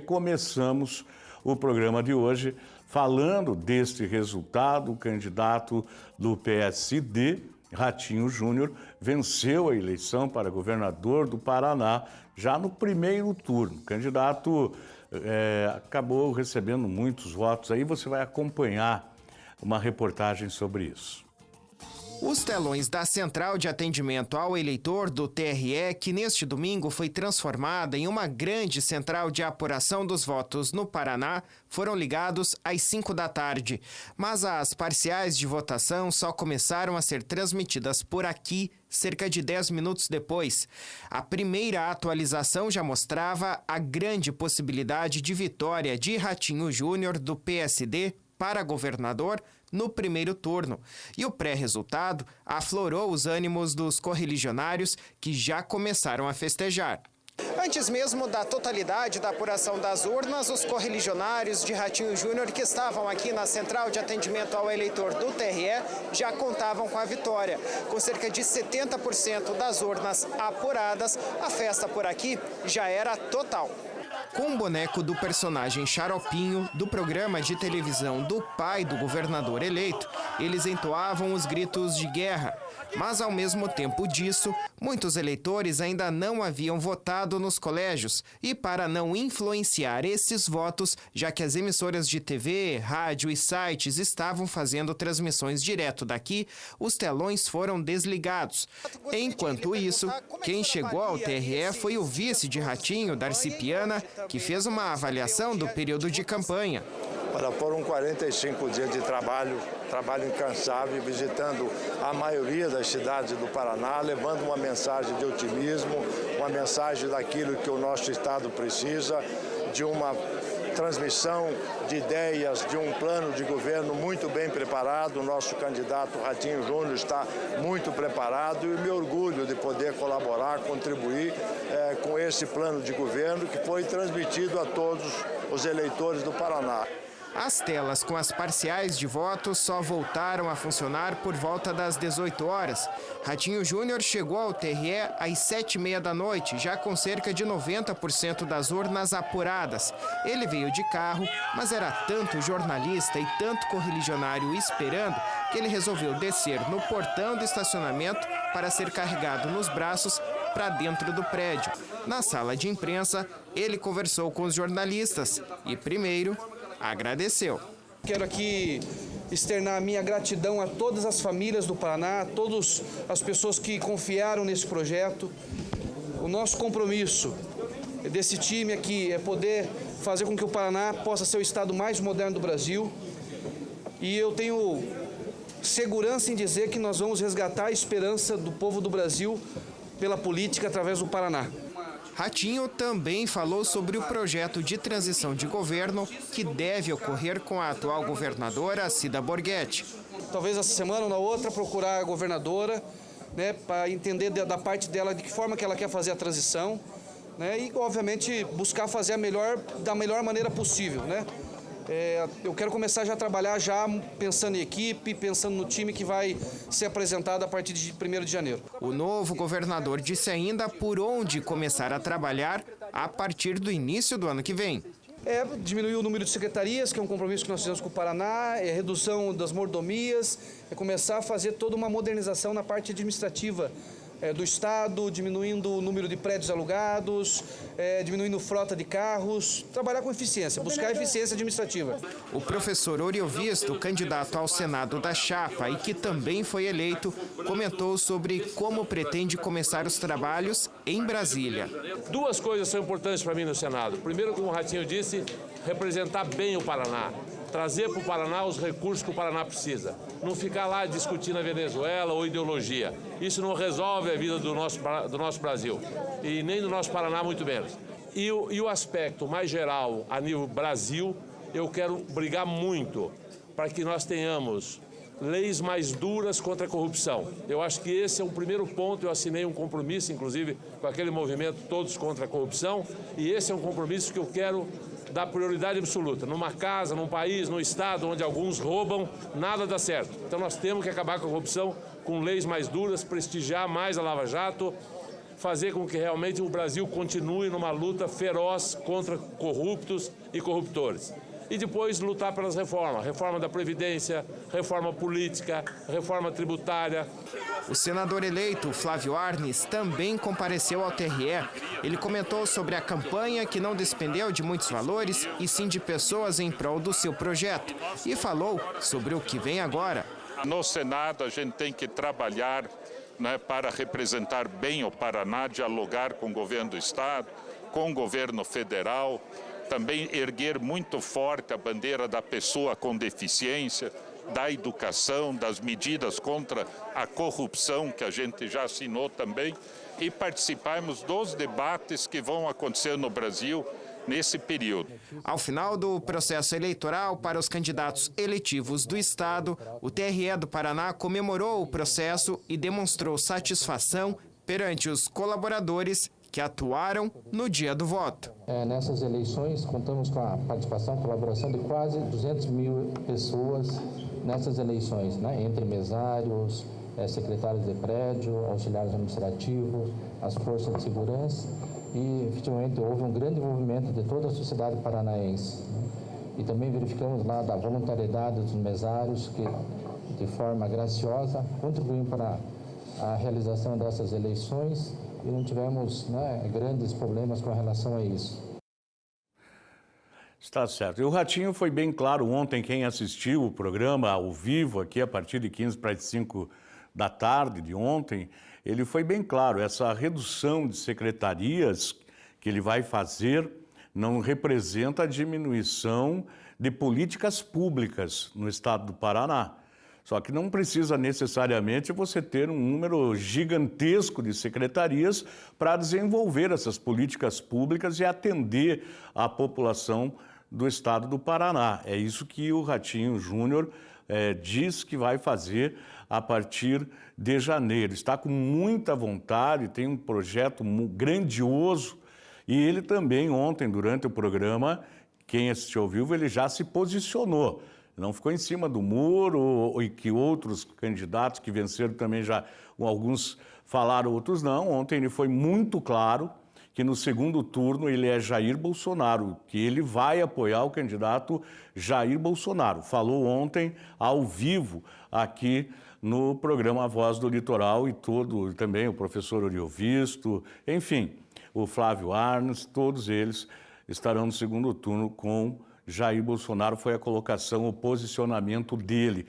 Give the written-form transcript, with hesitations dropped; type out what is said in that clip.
Começamos o programa de hoje falando deste resultado. O candidato do PSD, Ratinho Júnior, venceu a eleição para governador do Paraná já no primeiro turno. O candidato acabou recebendo muitos votos. Aí você vai acompanhar uma reportagem sobre isso. Os telões da Central de Atendimento ao Eleitor do TRE, que neste domingo foi transformada em uma grande central de apuração dos votos no Paraná, foram ligados às 5 da tarde. Mas as parciais de votação só começaram a ser transmitidas por aqui cerca de 10 minutos depois. A primeira atualização já mostrava a grande possibilidade de vitória de Ratinho Júnior do PSD para governador no primeiro turno. E o pré-resultado aflorou os ânimos dos correligionários que já começaram a festejar. Antes mesmo da totalidade da apuração das urnas, os correligionários de Ratinho Júnior que estavam aqui na Central de Atendimento ao Eleitor do TRE já contavam com a vitória. Com cerca de 70% das urnas apuradas, a festa por aqui já era total. Com o boneco do personagem Xaropinho, do programa de televisão do pai do governador eleito, eles entoavam os gritos de guerra. Mas, ao mesmo tempo disso, muitos eleitores ainda não haviam votado nos colégios. E para não influenciar esses votos, já que as emissoras de TV, rádio e sites estavam fazendo transmissões direto daqui, os telões foram desligados. Enquanto isso, quem chegou ao TRE foi o vice de Ratinho, Darcy Piana, que fez uma avaliação do período de campanha. Foram 45 dias de trabalho incansável, visitando a maioria das cidades do Paraná, levando uma mensagem de otimismo, uma mensagem daquilo que o nosso estado precisa, de uma transmissão de ideias, de um plano de governo muito bem preparado. O nosso candidato Ratinho Júnior está muito preparado e me orgulho de poder colaborar, contribuir com esse plano de governo que foi transmitido a todos os eleitores do Paraná. As telas com as parciais de votos só voltaram a funcionar por volta das 18 horas. Ratinho Júnior chegou ao TRE às 7h30 da noite, já com cerca de 90% das urnas apuradas. Ele veio de carro, mas era tanto jornalista e tanto correligionário esperando que ele resolveu descer no portão do estacionamento para ser carregado nos braços para dentro do prédio. Na sala de imprensa, ele conversou com os jornalistas e, primeiro, agradeceu. Quero aqui externar a minha gratidão a todas as famílias do Paraná, a todas as pessoas que confiaram nesse projeto. O nosso compromisso desse time aqui é poder fazer com que o Paraná possa ser o estado mais moderno do Brasil. E eu tenho segurança em dizer que nós vamos resgatar a esperança do povo do Brasil pela política através do Paraná. Ratinho também falou sobre o projeto de transição de governo que deve ocorrer com a atual governadora, Cida Borghetti. Talvez essa semana ou na outra procurar a governadora, para entender da parte dela de que forma que ela quer fazer a transição, e obviamente buscar fazer da melhor maneira possível. Eu quero começar já a trabalhar pensando em equipe, pensando no time que vai ser apresentado a partir de 1º de janeiro. O novo governador disse ainda por onde começar a trabalhar a partir do início do ano que vem. Diminuir o número de secretarias, que é um compromisso que nós fizemos com o Paraná, redução das mordomias, começar a fazer toda uma modernização na parte administrativa do Estado, diminuindo o número de prédios alugados, diminuindo frota de carros, trabalhar com eficiência, buscar eficiência administrativa. O professor Oriovisto, candidato ao Senado da chapa e que também foi eleito, comentou sobre como pretende começar os trabalhos em Brasília. Duas coisas são importantes para mim no Senado. Primeiro, como o Ratinho disse, representar bem o Paraná. Trazer para o Paraná os recursos que o Paraná precisa. Não ficar lá discutindo a Venezuela ou ideologia. Isso não resolve a vida do nosso Brasil. E nem do nosso Paraná, muito menos. E o aspecto mais geral, a nível Brasil, eu quero brigar muito para que nós tenhamos leis mais duras contra a corrupção. Eu acho que esse é um primeiro ponto. Eu assinei um compromisso, inclusive, com aquele movimento Todos contra a Corrupção. E esse é um compromisso que eu quero dar prioridade absoluta. Numa casa, num país, num estado onde alguns roubam, nada dá certo. Então nós temos que acabar com a corrupção com leis mais duras, prestigiar mais a Lava Jato, fazer com que realmente o Brasil continue numa luta feroz contra corruptos e corruptores. E depois lutar pelas reformas, reforma da Previdência, reforma política, reforma tributária. O senador eleito, Flávio Arnes, também compareceu ao TRE. Ele comentou sobre a campanha que não despendeu de muitos valores e sim de pessoas em prol do seu projeto. E falou sobre o que vem agora. No Senado, a gente tem que trabalhar, né, para representar bem o Paraná, dialogar com o governo do Estado, com o governo federal, também erguer muito forte a bandeira da pessoa com deficiência, da educação, das medidas contra a corrupção, que a gente já assinou também, e participarmos dos debates que vão acontecer no Brasil nesse período. Ao final do processo eleitoral para os candidatos eletivos do Estado, o TRE do Paraná comemorou o processo e demonstrou satisfação perante os colaboradores que atuaram no dia do voto. Nessas eleições, contamos com a participação e colaboração de quase 200 mil pessoas nessas eleições, né? Entre mesários, secretários de prédio, auxiliares administrativos, as forças de segurança, e efetivamente houve um grande envolvimento de toda a sociedade paranaense. E também verificamos lá da voluntariedade dos mesários que, de forma graciosa, contribuíram para a realização dessas eleições e não tivemos, né, grandes problemas com relação a isso. Está certo. E o Ratinho foi bem claro ontem, quem assistiu o programa ao vivo aqui a partir de 15 para as 5 da tarde de ontem, ele foi bem claro, essa redução de secretarias que ele vai fazer não representa a diminuição de políticas públicas no estado do Paraná. Só que não precisa necessariamente você ter um número gigantesco de secretarias para desenvolver essas políticas públicas e atender a população do estado do Paraná. É isso que o Ratinho Júnior diz que vai fazer a partir de janeiro. Está com muita vontade, tem um projeto grandioso e ele também ontem, durante o programa, quem assistiu ao vivo, ele já se posicionou. Não ficou em cima do muro, e que outros candidatos que venceram também já, alguns falaram, outros não. Ontem ele foi muito claro que no segundo turno ele é Jair Bolsonaro, que ele vai apoiar o candidato Jair Bolsonaro. Falou ontem ao vivo aqui no programa A Voz do Litoral e também o professor Oriovisto, enfim, o Flávio Arnes, todos eles estarão no segundo turno com Jair Bolsonaro. Foi a colocação, o posicionamento dele.